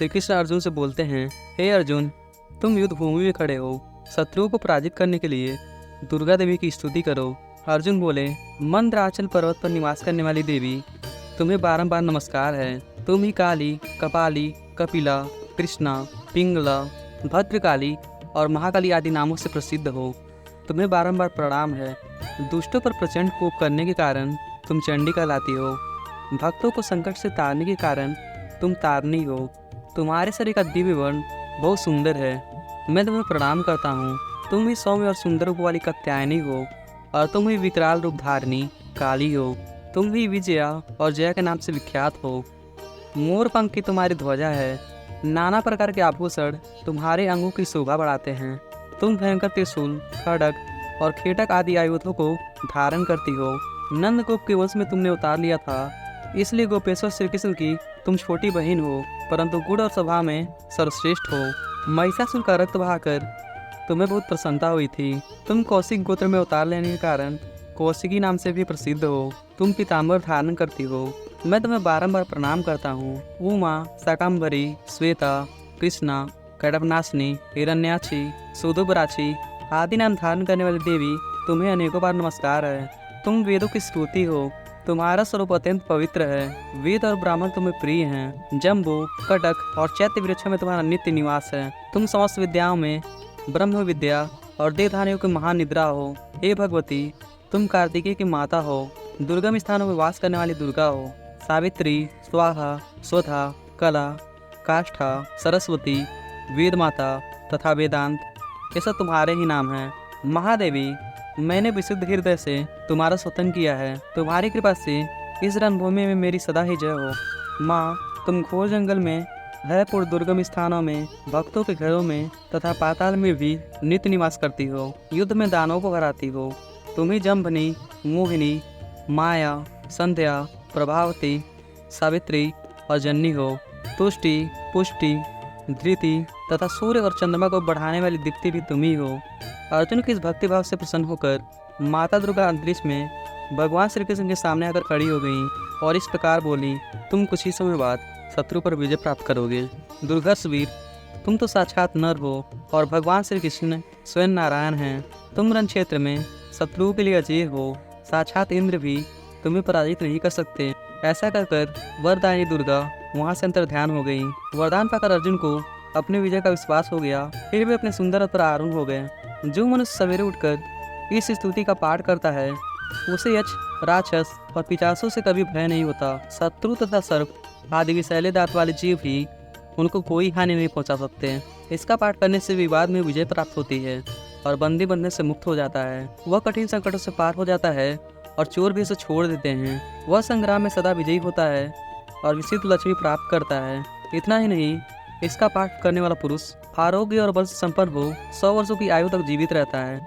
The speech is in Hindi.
श्री कृष्ण अर्जुन से बोलते हैं, हे अर्जुन, तुम युद्ध भूमि में खड़े हो, शत्रुओं को पराजित करने के लिए दुर्गा देवी की स्तुति करो। अर्जुन बोले, मंदराचल पर्वत पर निवास करने वाली देवी, तुम्हें बारंबार नमस्कार है। तुम ही काली, कपाली, कपिला, कृष्णा, पिंगला, भद्रकाली और महाकाली आदि नामों से प्रसिद्ध हो। तुम्हें बारंबार प्रणाम है। दुष्टों पर प्रचंड कोप करने के कारण तुम चंडी कहलाती हो। भक्तों को संकट से तारने के कारण तुम तारनी हो। तुम्हारे शरीर का दिव्य वर्ण बहुत सुंदर है। मैं तुम्हें प्रणाम करता हूँ। तुम ही सौम्य और सुंदर रूप वाली कात्यायनी हो और तुम ही विकराल रूप धारणी काली हो। तुम ही विजया और जया के नाम से विख्यात हो। मोर पंख की तुम्हारी ध्वजा है। नाना प्रकार के आभूषण तुम्हारे अंगों की शोभा बढ़ाते हैं। तुम भयंकर त्रिशूल, खड्ग और खेटक आदि आयुधों को धारण करती हो। नंद गोप के वंश में तुमने उतार लिया था, इसलिए गोपेश्वर श्री कृष्ण की तुम छोटी बहन हो, परंतु गुण और स्वभाव में सर्वश्रेष्ठ हो। महिषासुर का रक्त बहाकर तुम्हें बहुत प्रसन्नता हुई थी। तुम कौशिक गोत्र में उतार लेने के कारण कौशिकी नाम से भी प्रसिद्ध हो। तुम पीताम्बर धारण करती हो। मैं तुम्हें बारंबार प्रणाम करता हूँ। उमा, शाकंभरी, श्वेता, कृष्णा, कैडवनाशिनी, हिरण्याक्षी, सुदुबराक्षी आदि नाम धारण करने वाली देवी, तुम्हें अनेकों बार नमस्कार है। तुम वेदों की स्तुति हो। तुम्हारा स्वरूप अत्यंत पवित्र है। वेद और ब्राह्मण तुम्हें प्रिय हैं। जम्बू, कटक और चैत्य वृक्षों में तुम्हारा नित्य निवास है। तुम समस्त विद्याओं में ब्रह्म विद्या और देवधानियों की महानिद्रा हो। हे भगवती, तुम कार्तिकेय की माता हो। दुर्गम स्थानों में वास करने वाली दुर्गा हो। सावित्री, स्वाहा, स्वधा, कला, काष्ठा, सरस्वती, वेद माता तथा वेदांत, ये सब तुम्हारे ही नाम हैं। महादेवी, मैंने विशुद्ध हृदय से तुम्हारा स्तुति किया है। तुम्हारी कृपा से इस रणभूमि में मेरी सदा ही जय हो। माँ, तुम घोर जंगल में, भयपूर्ण दुर्गम स्थानों में, भक्तों के घरों में तथा पाताल में भी नित्य निवास करती हो। युद्ध में दानवों को हराती हो। तुम ही जम्भनी, मोहिनी, माया, संध्या, प्रभावती, सावित्री और जन्नी हो। तुष्टि, पुष्टि, धृति तथा सूर्य और चंद्रमा को बढ़ाने वाली दीप्ति भी तुम ही हो। अर्जुन की इस भक्तिभाव से प्रसन्न होकर माता दुर्गा अंतरिक्ष में भगवान श्री कृष्ण के सामने आकर खड़ी हो गई और इस प्रकार बोली, तुम कुछ ही समय बाद शत्रु पर विजय प्राप्त करोगे। दुर्धर्ष वीर, तुम तो साक्षात नर हो और भगवान श्री कृष्ण स्वयं नारायण हैं। तुम रण क्षेत्र में शत्रुओं के लिए अजेय हो। साक्षात इंद्र भी तुम्हें पराजित नहीं कर सकते। ऐसा कर वरदायिनी दुर्गा वहाँ से अंतर्ध्यान हो गई। वरदान पाकर अर्जुन को अपने विजय का विश्वास हो गया। फिर वे अपने सुंदर रथ पर आरूढ़ हो गए। जो मनुष्य सवेरे उठकर इस स्तुति का पाठ करता है, उसे यक्ष, राक्षस और पिशाचों से कभी भय नहीं होता। शत्रु तथा सर्प आदि विषैले दांत वाले जीव भी उनको कोई हानि नहीं पहुंचा सकते। इसका पाठ करने से विवाद में विजय प्राप्त होती है और बंदी बनने से मुक्त हो जाता है। वह कठिन संकटों से पार हो जाता है और चोर भी उसे छोड़ देते हैं। वह संग्राम में सदा विजयी होता है और विशिष्ट लक्ष्य भी प्राप्त करता है। इतना ही नहीं, इसका पाठ करने वाला पुरुष आरोग्य और बल से संपन्न हो 100 वर्षों की आयु तक जीवित रहता है।